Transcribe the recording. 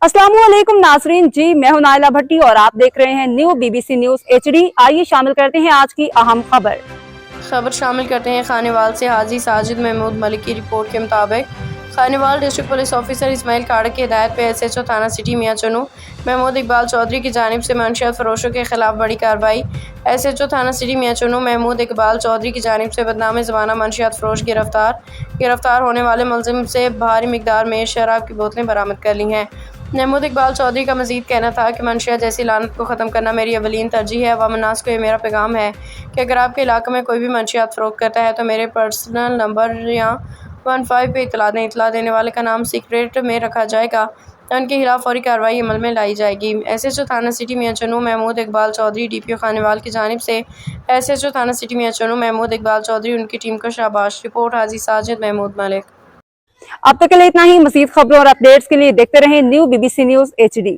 अस्सलाम वालेकुम नाजरीन जी, मैं हूं नाइला भट्टी और आप देख रहे हैं न्यू BBC न्यूज HD। आइए शामिल करते हैं आज की अहम खबर शामिल करते हैं। खानेवाल से हाजी साजिद महमूद मलिक की रिपोर्ट के मुताबिक Khanewal district police officer Ismail काड़क की हिदायत पे SHO थाना सिटी मियां चुनू महमूद इकबाल चौधरी की जानिब से मंशियात फरोशों के खिलाफ बड़ी कार्रवाई। SHO थाना सिटी मियां चुनू महमूद इकबाल चौधरी की जानिब से बदनाम ज़माना मंशियात फरोश गिरफ्तार होने वाले मुलजिम से भारी मिकदार में शराब की बोतलें बरामद कर ली हैं। महमूद इकबाल चौधरी का मजीद कहना था कि मंशिया जैसी लानत को ख़त्म करना मेरी अवलीन तरजीह है। अवाम अन्नास को ये मेरा पैगाम है कि अगर आपके इलाके में कोई भी मंशियात फ़रोख्त करता है तो मेरे पर्सनल नंबर या 15 पे इतला दें। इतला देने वाले का नाम सीक्रेट में रखा जाएगा तो उनके खिलाफ फौरी कार्रवाई अमल में लाई जाएगी। SHO थाना सिटी मियां चुनू महमूद इकबाल चौधरी DPO खानेवाल की जानिब से SHO थाना सिटी मियां चुनू महमूद इकबाल चौधरी उनकी टीम को शाबाश। रिपोर्ट हाजी साजिद महमूद मलिक। अब तक के लिए इतना ही। मज़ीद खबरों और अपडेट्स के लिए देखते रहें न्यू BBC न्यूज HD।